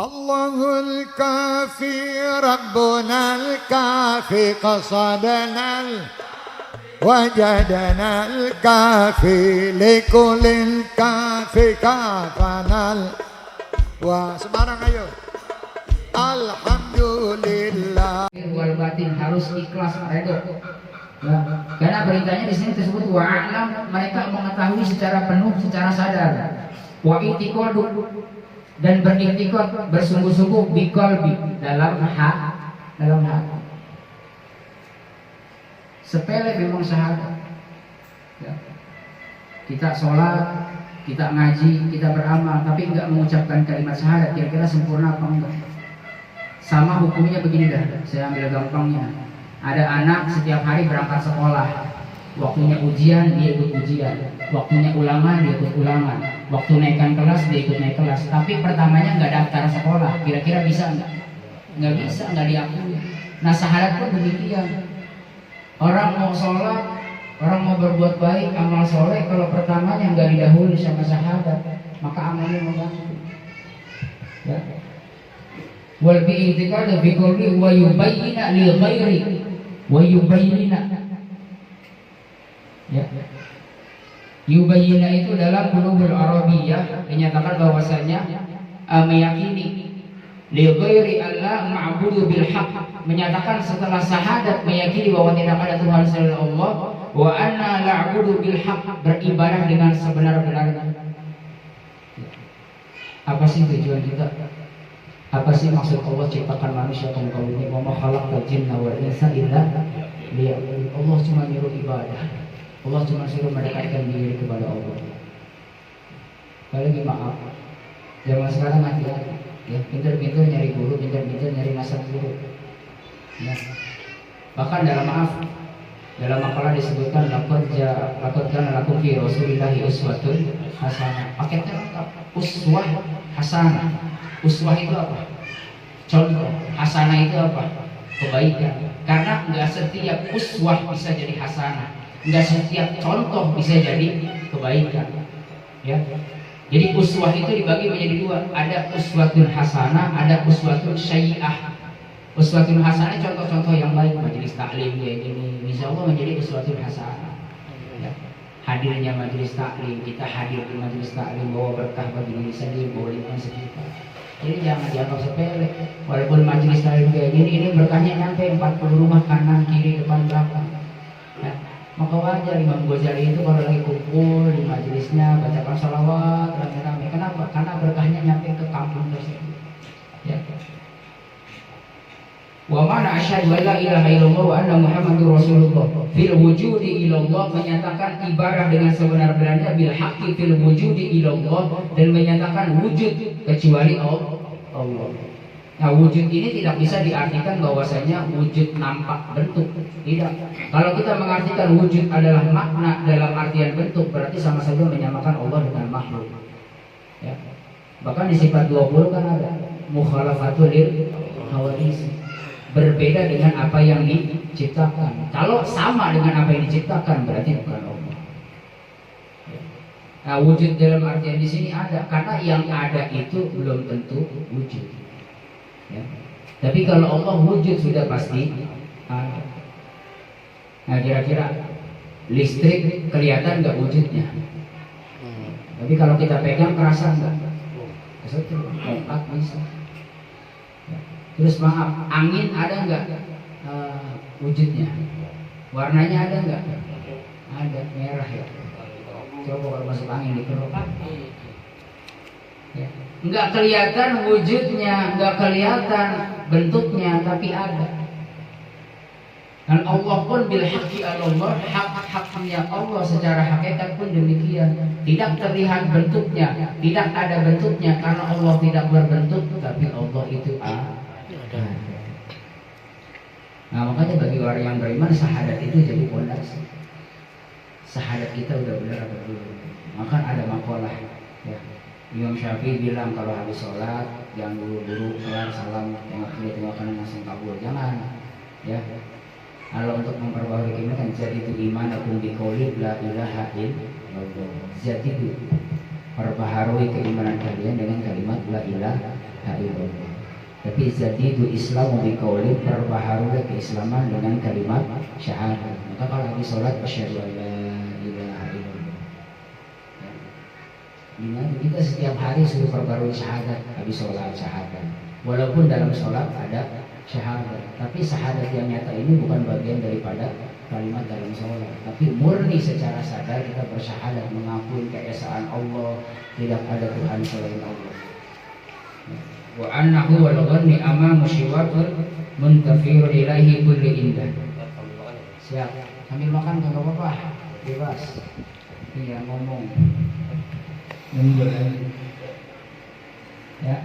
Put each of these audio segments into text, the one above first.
Allahul kafi Rabbunal kafi qasadanal wajadanal kafi likulil kafi kafanal. Wah, Semarang ayo. Alhamdulillah. Wal batin harus ikhlas redho. Ya, karena perintahnya di sini disebut wa'alam, mereka mengetahui secara penuh, secara sadar. Wa i'tiqadu, dan beriktikad, bersungguh-sungguh biqalbi, dalam hati. Sepele memang syahadat. Ya. Kita sholat, kita ngaji, kita beramal, tapi enggak mengucapkan kalimat syahadat, kira-kira sempurna apa enggak? Sama hukumnya begini dah, saya ambil gampangnya. Ada anak setiap hari berangkat sekolah, waktunya ujian dia ikut ujian, waktunya ulangan dia ikut ulangan, waktu naikkan kelas dia ikut naik kelas. Tapi pertamanya nggak daftar sekolah, kira-kira bisa nggak? Nggak bisa, nggak diakui. Nah syahadat pun demikian. Orang mau sholat, orang mau berbuat baik, amal soleh, kalau pertamanya nggak didahului sama syahadat, maka amalnya mengganggu. Ya. Wal bi'tiqad bi qawli wa yubayyina lil ghairi wa yubayyina. Ya. Yubayyina itu dalam Bulughul Arabiyyah dinyatakan bahwasanya meyakini lil ghairi Allah ma'budu bil haqq, menyatakan setelah syahadat meyakini bahwa tidak ada Tuhan selain Allah, wa anna la'budu bil haqq, beribadah dengan sebenar-benarnya. Apa sih tujuan kita? Apa sih maksud Allah ciptakan manusia kaum ini? Wa ma khalaqal jinna wal insa illa liya'budun. Allah cuma nyuruh ibadah. Allah cuma suruh mendekatkan diri kepada Allah. Lagi maaf, zaman sekarang hati-hati. Ya, pintar-pintar nyari guru, pintar-pintar nyari nasab guru. Nah, bahkan dalam makalah disebutkan laqad kana lakum fi rasulillahi uswatun hasanah. Paketnya lengkap. Uswah hasanah. Uswah itu apa? Contoh. Hasanah itu apa? Kebaikan. Karena nggak setiap uswah bisa jadi hasanah, nggak setiap contoh bisa jadi kebaikan. Ya. Jadi uswah itu dibagi menjadi dua. Ada uswatun hasanah, ada uswatun sayyi'ah. Uswatun hasanah contoh-contoh yang baik, majelis taklim kayak gini, insya Allah menjadi uswatun hasanah. Ya. Hadirnya majelis taklim, kita hadir di majelis taklim bawa berkah bagi diri sendiri, bawa lingkungan sekitar. Jadi jangan dianggap sepele. Walaupun majelis taklim kayak gini, ini berkahnya nyampe 40 rumah kanan, kiri, depan, belakang. Ya. Maka wajar Imam Ghazali itu kalau lagi kumpul di majelisnya bacakan sholawat rame-rame. Kenapa? Karena berkahnya nyampe ke kampung tersebut. Ya. Wa mana asyhadu an la ilaha illallah wa anna muhammadur rasulullah fil wujudi ilallah, menyatakan ibadah dengan sebenar-benarnya, bil haqqi fil wujudi ilallah, dan menyatakan wujud kecuali Allah. Nah wujud ini tidak bisa diartikan bahwasanya wujud nampak bentuk, tidak. Kalau kita mengartikan wujud adalah makna dalam artian bentuk, berarti sama saja menyamakan Allah dengan makhluk. Ya. Bahkan di sifat 20 kan ada mukhalafatul lil hawadis, berbeda dengan apa yang diciptakan. Kalau sama dengan apa yang diciptakan berarti bukan Allah. Nah, wujud dalam artian di sini ada, karena yang ada itu belum tentu wujud. Ya. Tapi kalau Allah wujud sudah pasti ada. Nah, kira-kira listrik kelihatan nggak wujudnya? Tapi kalau kita pegang kerasa nggak? Kontak bisa. Terus maaf, angin ada nggak wujudnya? Warnanya ada nggak? Ada, merah ya. Coba kalau masuk angin dikeruk. Ya. Nggak kelihatan wujudnya, nggak kelihatan bentuknya, tapi ada. Dan Allah pun bil haqqi Allah, hak-haknya Allah secara hakikat pun demikian. Tidak terlihat bentuknya, tidak ada bentuknya karena Allah tidak berbentuk, tapi Allah itu ada. Nah makanya bagi orang yang beriman syahadat itu jadi pondasi. Syahadat kita udah benar apa belum? Maka ada makalah ya. Imam Syafi'i bilang kalau habis sholat jangan buru-buru kelar salam tengok kiri tengok kanan langsung kabur, jangan ya. Kalau untuk memperbarui iman kan jadi itu iman aku biqauli la ilaha illallah. Jadi itu perbaharui keimanan kalian dengan kalimat la ilaha illallah. Tapi zadidu Islamu biqaulin, perbaharulah keislaman dengan kalimat syahadat. Maka kalau habis sholat asyhadu an la ilaha illallah. Dimana kita setiap hari sudah perbarui syahadat, habis sholat syahadat. Walaupun dalam sholat ada syahadat, tapi syahadat yang nyata ini bukan bagian daripada kalimat dalam sholat, tapi murni secara sadar kita bersyahadat mengakui keesaan Allah, tidak ada Tuhan selain Allah. Wa annahu wal ghanni amamu syiwatul muntafirun ilaihi kulli indah. Siap, sambil makan kagak apa-apa, bebas. Iya ngomong. Ya.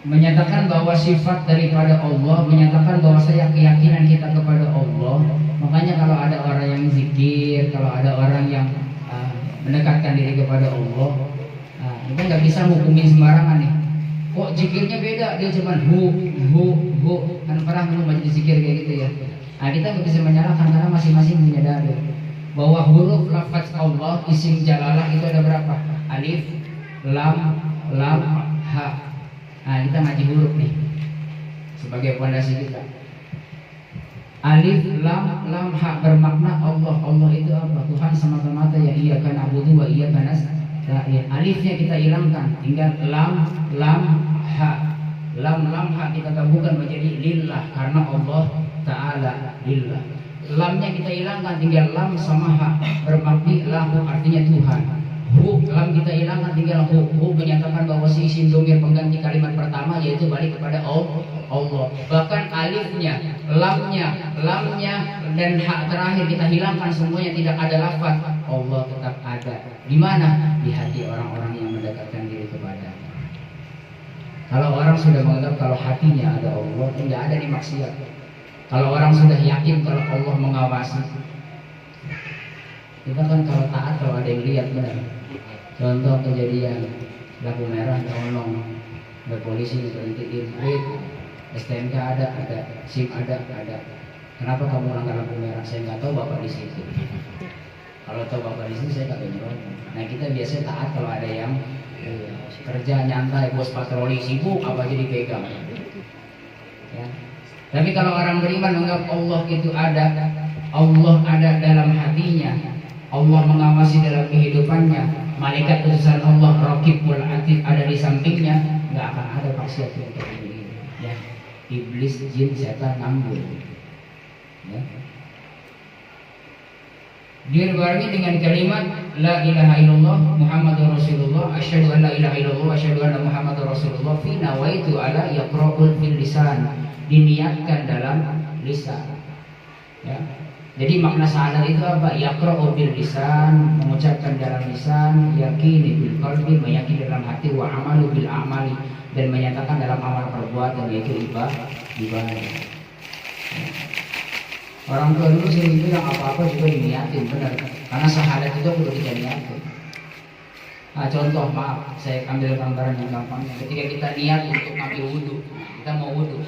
Menyatakan bahwa sifat daripada Allah, menyatakan bahwa saya keyakinan kita kepada Allah. Makanya kalau ada orang yang zikir, kalau ada orang yang mendekatkan diri kepada Allah, kita nggak bisa hukumin sembarangan nih. Kok zikirnya beda, dia cuma hu, kan pernah belum baca zikir kayak gitu ya. Nah, kita nggak bisa menyalahkan karena masing-masing menyadari bahwa huruf lafaz Allah isim jalalah itu ada berapa? Alif, lam, ha. Nah, kita ngaji huruf nih sebagai pondasi kita. Alif, lam, ha bermakna Allah. Allah itu apa? Tuhan semata-mata yang iyyaka na'budu wa iyyaka nasta'in. Alifnya kita hilangkan, tinggal lam, ha. Lam, ha kita gabungkan menjadi lillah karena Allah Ta'ala lillah. Lamnya kita hilangkan, tinggal lam sama ha bermakna lahu artinya Tuhan. Hu, lam kita hilangkan, tinggal hu menyatakan bahwa si isim dhamir pengganti kalimat pertama yaitu balik kepada Allah. Bahkan alifnya, lamnya dan hak terakhir kita hilangkan semuanya, tidak ada lafaz. Allah tetap ada. Di mana? Di hati orang-orang yang mendekatkan diri kepada. Kalau orang sudah menganggap kalau hatinya ada Allah, tidak ada nih maksiat. Kalau orang sudah yakin kalau Allah mengawasi, kita kan kalau taat kalau ada yang lihat benar. Contoh kejadian lampu merah tolong, ada polisi berhentiin, STNK ada, SIM ada. Kenapa kamu melanggar lampu merah? Saya nggak tahu bapak di situ. Kalau tahu bapak di situ saya nggak nyerocos. Nah kita biasanya taat kalau ada yang kerja nyantai, bos patroli sibuk apa jadi pegang. Ya. Tapi kalau orang beriman menganggap Allah itu ada, Allah ada dalam hatinya, Allah mengawasi dalam kehidupannya, malaikat utusan Allah Raqibul Atid ada di sampingnya, nggak akan ada maksiat yang kayak begini. Ya. Iblis, jin, setan ngambul. Ya. Dibarengi dengan kalimat La ilaha illallah Muhammadur Rasulullah, asyhadu an la ilaha illallah, asyhadu anna Muhammadur Rasulullah, fi nawaitu ala yaqra'ul fil lisan, diniatkan dalam lisan. Ya. Jadi makna syahadat itu apa? Yaqra'u bil lisan, mengucapkan dalam lisan, yakini bil qalbi, meyakini dalam hati, wa amalu bil amali, dan menyatakan dalam amal perbuatan yaitu ibadah. Ya. Orang tua dulu sering bilang apa-apa juga diniatin, benar. Karena syahadat itu perlu kita niatin. Nah, contoh, maaf, saya ambil gambaran yang gampang. Ketika kita niat untuk ambil wudhu, kita mau wudhu,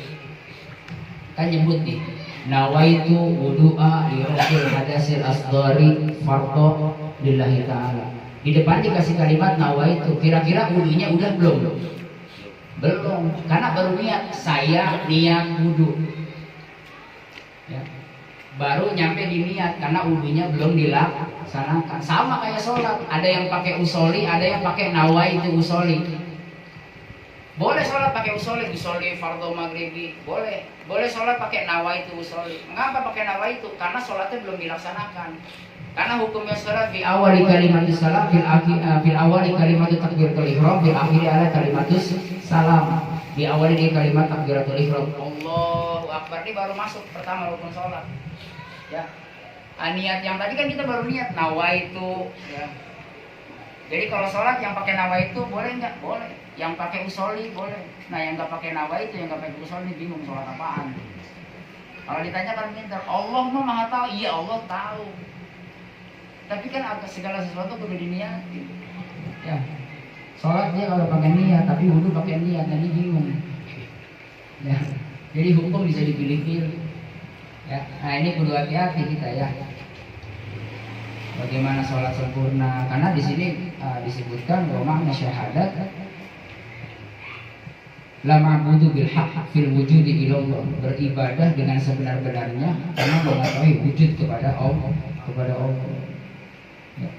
kan nyebut nih, nawaitu wudu'a li rafil hadasil asdari fardo lillahi ta'ala. Di depan dikasih kalimat nawaitu, kira-kira wudhunya udah belum? Belum, karena baru niat, saya niat wudhu. Ya. Baru nyampe di niat karena wudhunya belum dilaksanakan. Sama kayak sholat, ada yang pakai usoli, ada yang pakai nawaitu usoli. Boleh sholat pakai usoli fardhu maghribi, boleh sholat pakai nawaitu usoli. Mengapa pakai nawaitu? Karena sholatnya belum dilaksanakan. Karena hukumnya sholat fi awali kalimatus salam, fil awali kalimatut takbiratul ihram, fil akhiri ala kalimatus salam. Di awali di kalimat takbiratul ihram, Allahu akbar, ini baru masuk pertama rukun sholat. Ya. Niat yang tadi kan kita baru niat nawaitu, ya. Jadi kalau sholat yang pakai nawaitu boleh nggak? Boleh. Yang pakai usoli boleh. Nah yang nggak pakai nawaitu, yang nggak pakai usoli bingung sholat apaan. Kalau ditanya kan pintar, Allah mah maha tahu. Iya Allah tahu. Tapi kan segala sesuatu perlu diniati. Ya. Sholat dia kalau pakai niat, tapi wudhu pakai niat, nanti bingung. Ya. Jadi hukum bisa dipilih-pilih. Ya. Nah ini perlu hati-hati kita ya. Bagaimana sholat sempurna? Karena di sini disebutkan bahwa makna syahadat La ma'budu bil haqq fil wujudi ilallah, beribadah dengan sebenar-benarnya karena mengetahui wujud kepada Allah, Ya.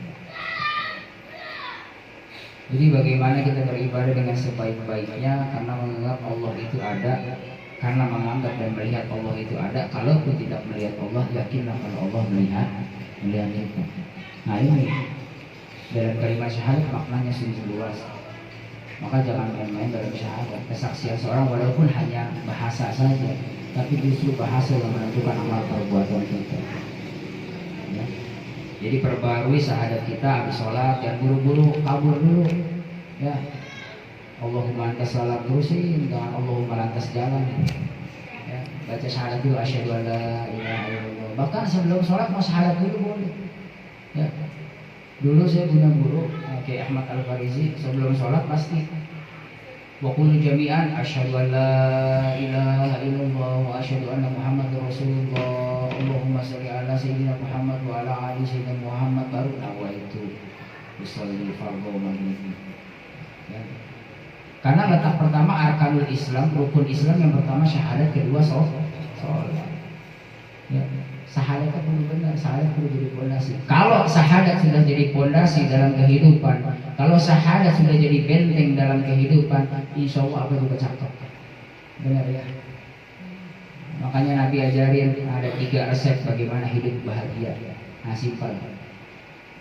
Jadi bagaimana kita beribadah dengan sebaik-baiknya karena menganggap Allah itu ada, karena menganggap dan melihat Allah itu ada. Kalaupun tidak melihat Allah, yakinlah kalau Allah melihat itu. Nah ini dalam kalimat syahadat maknanya sungguh luas. Maka jangan main-main dalam syahadat. Kesaksian seorang walaupun hanya bahasa saja, tapi justru bahasa yang menentukan amal perbuatan kita. Ya. Jadi perbarui syahadat kita habis sholat, jangan buru-buru kabur dulu. Ya. Allahumma antas salam terusin, jangan Allahumma lantas jalan. Ya. Baca syahadat dulu, asyhadu an la ilaha illallah. Bahkan sebelum sholat mau syahadat dulu boleh. Ya. Dulu saya punya guru Kiai Ahmad Al-Farizi, sebelum sholat pasti wa qulu jami'an asyhadu an la ilaha illallah wa asyhadu anna Muhammadar Rasulullah. Allahumma shalli ala sayyidina Muhammad wa ala ali sayyidina Muhammad, baru nawaitu usolli fardhu maghrib. Ya. Karena letak pertama arkanul Islam, rukun Islam yang pertama syahadat, kedua sholat. Ya. Syahadat itu perlu benar, syahadat perlu jadi pondasi. Kalau syahadat sudah jadi pondasi dalam kehidupan, kalau syahadat sudah jadi benteng dalam kehidupan, insya Allah apa juga cakep. Benar ya. Makanya Nabi ajarin ada 3 resep bagaimana hidup bahagia. Nah simpel.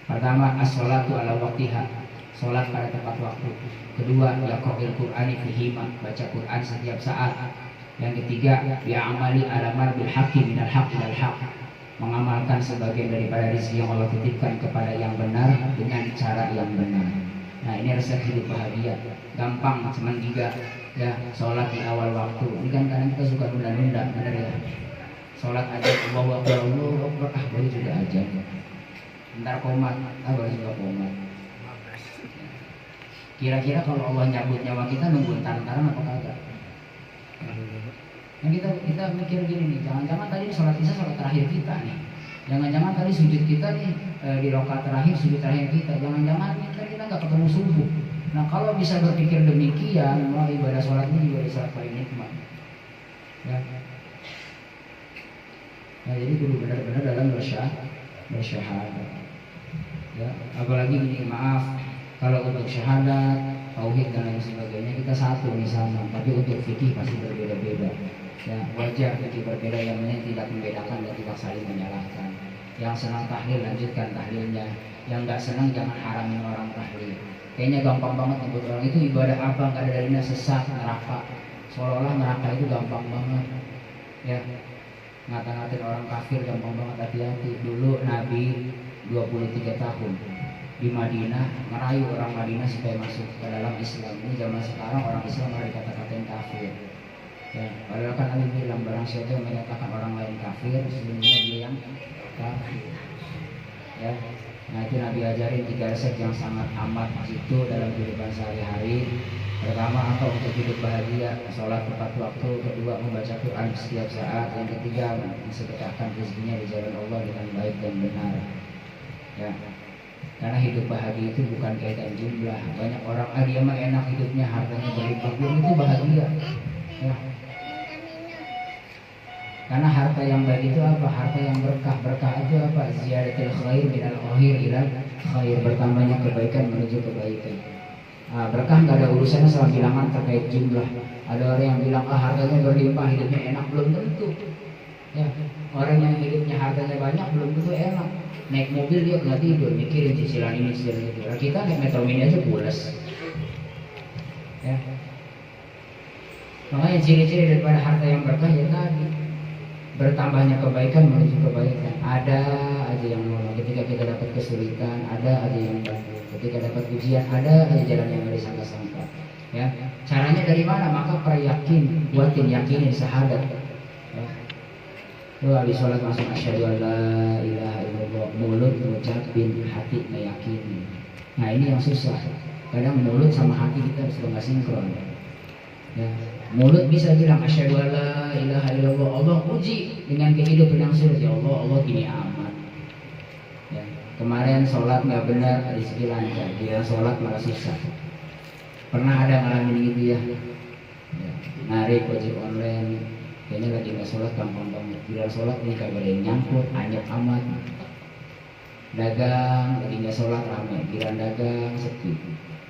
Pertama, as-sholatu ala waqtiha, sholat pada tepat waktu. Kedua, yaqra'ul Qur'ani fihima, baca Quran setiap saat. Yang ketiga, bi'amali alamar bil haqqi minal haqqi ilal haqq, mengamalkan sebagian daripada rezeki yang Allah titipkan kepada yang benar dengan cara yang benar. Nah ini resep hidup bahagia. Gampang, cuma 3. Ya, sholat di awal waktu. Ini kan kadang kita suka nunda-nunda, benar ya. Sholat aja, Allahu Akbar, Allahu Akbar, baru juga aja. Ntar komat, baru juga komat. Kira-kira kalau Allah nyabut nyawa kita nunggu ntar-ntaran apa kagak? Nah kita mikir gini nih, jangan-jangan tadi sholat isya sholat terakhir kita nih, jangan-jangan tadi sujud kita nih di rakaat terakhir sujud terakhir kita, jangan-jangan kita nggak ketemu subuh. Nah kalau bisa berpikir demikian, wah ibadah sholat ini ibadah sholat paling nikmat. Ya. Nah jadi kudu benar-benar dalam bersyahadat. Ya, apalagi gini, maaf kalau untuk syahadat, tauhid dan lain sebagainya kita satu nih sama, tapi untuk fikih pasti berbeda-beda. Ya, wajar fikih berbeda yang tidak membedakan dan tidak saling menyalahkan. Yang senang tahlil lanjutkan tahlilnya, yang nggak senang jangan haramin orang tahlil. Kayaknya gampang banget untuk orang itu ibadah apa nggak ada darinya sesat, neraka. Seolah-olah neraka itu gampang banget. Ya, ngata-ngatain orang kafir gampang banget, hati-hati. Dulu Nabi 23 tahun di Madinah merayu orang Madinah supaya masuk ke dalam Islam. Ini zaman sekarang orang Islam malah dikata-katain kafir. Ya, padahal kan Nabi bilang barang siapa yang menyatakan orang lain kafir, sesungguhnya dia yang kafir. Ya, nah itu Nabi ajarin 3 resep yang sangat amat jitu dalam kehidupan sehari-hari. Pertama apa? Untuk hidup bahagia, sholat tepat waktu. Kedua, membaca Quran setiap saat. Yang ketiga, mensedekahkan rezekinya di jalan Allah dengan baik dan benar. Ya, karena hidup bahagia itu bukan kaitan jumlah. Banyak orang dia mah enak hidupnya, hartanya berlimpah, belum itu bahagia. Ya. Karena harta yang baik itu apa? Harta yang berkah. Berkah itu apa? Ziyadatul khair minal khair ilal khair, bertambahnya kebaikan menuju kebaikan. Nah, berkah nggak ada urusannya sama bilangan terkait jumlah. Ada orang yang bilang hartanya berlimpah, hidupnya enak, belum tentu. Ya, orang yang hidupnya hartanya banyak belum tentu enak. Naik mobil dia nggak tidur, mikirin cicilan ini cicilan itu. Nah, kita naik metro mini aja pulas. Ya. Makanya ciri-ciri daripada harta yang berkah ya tadi, bertambahnya kebaikan menuju kebaikan. Ada aja yang nolong ketika kita dapat kesulitan, ada aja yang bantu. Ketika dapat ujian, ada aja jalan yang nggak disangka-sangka. Ya, caranya dari mana? Maka peryakin, buatin yakinin syahadat. Ya. Lu habis sholat masuk asyhadu an la ilaha illallah, mulut ngucapin, hati meyakini. Nah ini yang susah. Kadang mulut sama hati kita suka nggak sinkron. Ya. Mulut bisa bilang asyhadu an la ilaha illallah, Allah uji dengan kehidupan yang sulit. Ya Allah gini amat. Ya. Kemarin sholat nggak benar, rezeki lancar. Dia sholat malah susah. Pernah ada ngalamin gitu ya? Ya. narik ojek online, kayaknya lagi nggak sholat gampang banget. Bila sholat nih kagak ada yang nyangkut, anyep amat. Dagang lagi nggak sholat ramai, bila dagang sepi.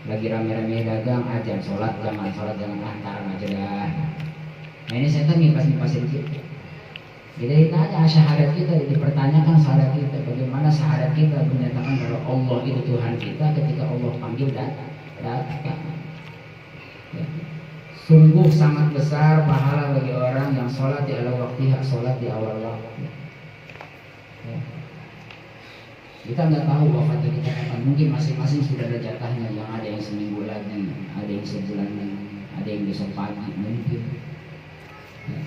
Lagi rame-rame dagang aja sholat jangan lantaran aja dah. Nah ini setan ngipas-ngipasin kita. Kita ditanya syahadat kita, dipertanyakan syahadat kita, bagaimana syahadat kita menyatakan bahwa Allah itu Tuhan kita ketika Allah panggil datang. Ya. Sungguh sangat besar pahala bagi orang yang sholat di awal waktu, sholat di awal waktu. Ya. Kita nggak tahu wafatnya kita kapan, mungkin masing-masing sudah ada jatahnya, yang ada yang seminggu lagi, ada yang sebulan lagi, ada yang besok pagi mungkin. Ya.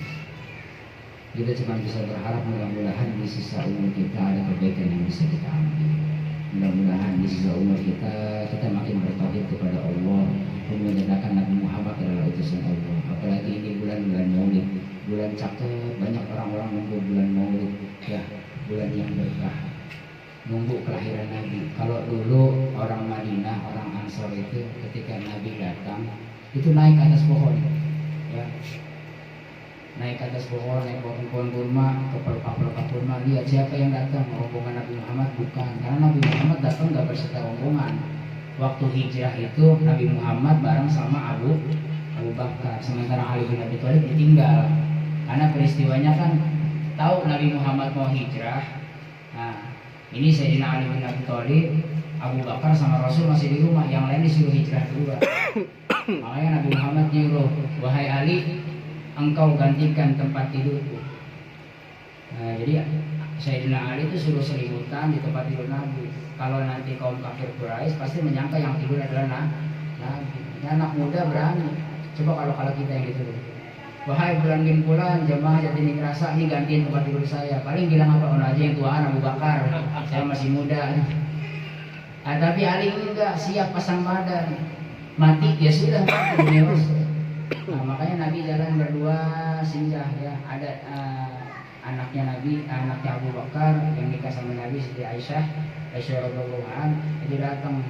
Kita cuma bisa berharap mudah-mudahan di sisa umur kita ada kebaikan yang bisa kita ambil. Mudah-mudahan di sisa umur kita makin bertauhid kepada Allah dan menyatakan Nabi Muhammad adalah utusan Allah. Apalagi ini bulan-bulan Maulid, bulan cakep, banyak orang-orang nunggu bulan Maulid, ya bulan yang berkah, nunggu kelahiran Nabi. Kalau dulu orang Madinah, orang Ansor itu ketika Nabi datang itu naik ke atas pohon, ya. Naik ke atas pohon, naik pohon kurma, ke pelepah kurma, lihat siapa yang datang, rombongan Nabi Muhammad? Bukan, karena Nabi Muhammad datang gak berserta rombongan. Waktu hijrah itu Nabi Muhammad bareng sama Abu Bakar, sementara Ali bin Abi Thalib ditinggal. Karena peristiwanya kan tahu Nabi Muhammad mau hijrah. Nah, ini Sayyidina Ali bin Abi Thalib, Abu Bakar sama Rasul masih di rumah, yang lain disuruh hijrah duluan. Makanya Nabi Muhammad nyuruh, wahai Ali, engkau gantikan tempat tidurku. Nah, jadi Sayyidina Ali itu suruh selimutan di tempat tidur Nabi. Kalau nanti kaum kafir Quraisy pasti menyangka yang tidur adalah Nabi. Ini anak muda berani. Coba kalau kita yang gitu. Wahai bulan bin bulan, jemaah Jatini Kerasa, ini gantiin tempat tidur saya. Paling bilang apa? Aja yang tuaan Abu Bakar. Saya masih muda. Tapi Ali enggak, siap pasang badan. Mati ya sudah, mati. Nah, makanya Nabi jalan berdua singgah, ya. Ada anaknya Nabi, anaknya Abu Bakar yang nikah sama Nabi, Siti Aisyah radhiyallahu anha, itu datang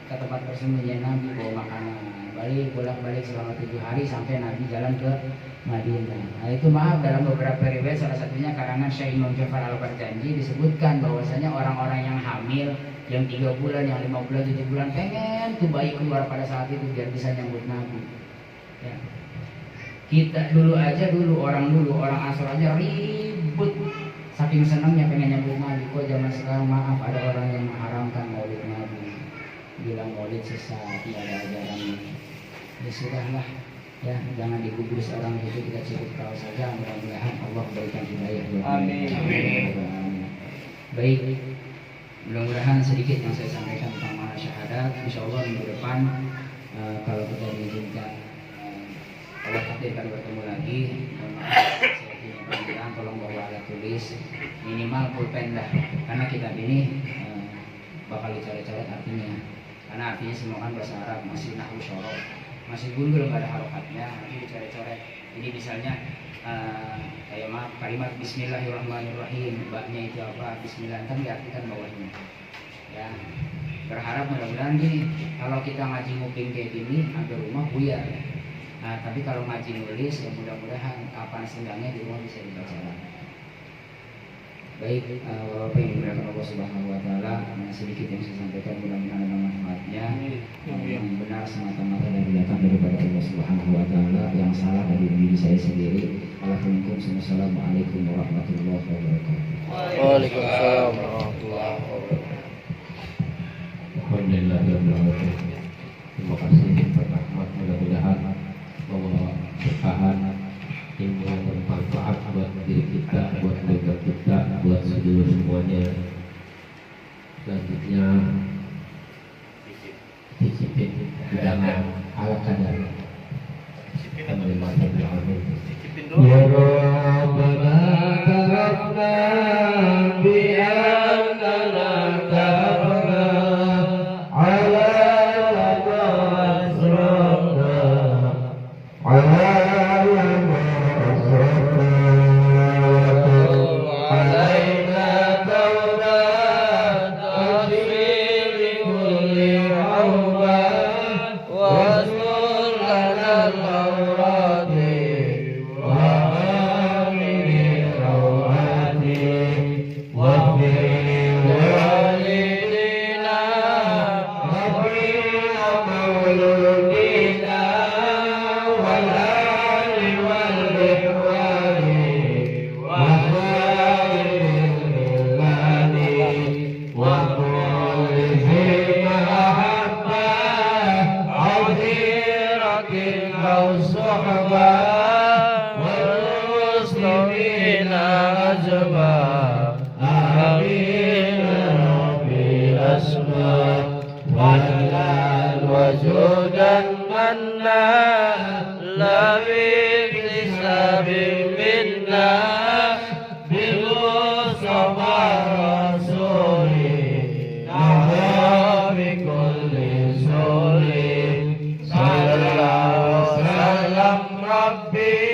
ke tempat persembunyian Nabi bawa makanan. Bolak-balik selama 7 hari sampai Nabi jalan ke Madinah. Nah itu maaf, dalam beberapa riwayat, salah satunya karangan Syekh Imam Jafar Al-Barjanji, disebutkan bahwasanya orang-orang yang hamil, yang 3 bulan, yang 5 bulan, 7 bulan pengen tuh bayi keluar pada saat itu biar bisa nyambut Nabi. Ya. Kita orang Ansor aja ribut saking senangnya pengen nyambut Nabi. Kok zaman sekarang maaf ada orang yang mengharamkan maulid Nabi, bilang maulid sesat, tidak ada ajarannya. Ya sudahlah, ya jangan digubris orang itu, kita cukup tahu saja. Mudah-mudahan Allah berikan hidayah. Amin. Baik, mudah-mudahan sedikit yang saya sampaikan tentang makna syahadat. Insya Allah minggu depan kalau kita diizinkan Allah takdirkan bertemu lagi. Saya punya panggilan, tolong bawa alat tulis, minimal pulpen dah, karena kita ini bakal dicoret-coret artinya, karena artinya semua kan bahasa Arab, masih nahwu syarah, masih gundul, nggak ada harokatnya, nanti dicoret-coret. Jadi misalnya kayak kalimat Bismillahirrahmanirrahim, baknya itu apa, Bismillah, kan diartikan bawahnya. Ya, berharap mudah-mudahan gini, kalau kita ngaji nguping kayak gini, hampir rumah buyar ya. Nah, tapi kalau ngaji nulis, ya mudah-mudahan kapan sendangnya di rumah bisa dibaca. Baik, Bapak yang dimuliakan Allah Subhanahu wa Ta'ala, sedikit yang saya sampaikan mudah-mudahan ada manfaatnya. Yang benar semata-mata dari datang daripada Allah Subhanahu wa Ta'ala, yang salah dari diri saya sendiri. Assalamualaikum warahmatullahi wabarakatuh. Waalaikumsalam warahmatullahi wabarakatuh. Alhamdulillah, terima kasih Pak Ahmad, mudah-mudahan membawa berkahan ilmu yang bermanfaat buat diri kita, buat keluarga kita, buat sedulur semuanya. Selanjutnya disiplin hidangan ala kadar. Alhamdulillah, ya Rabbana tarafna bi'annana tarafna ala lama asrafna ala lama asrafna alaina tawna tasfir li kulli awba wa sulana al-awrati والصحبة والمسلمين أجمعين آمين رب الأسماء والجلال وجودا منا لا باكتساب منا بالمصطفى الرسول نحو بكل سول صلى الله وسلم ربي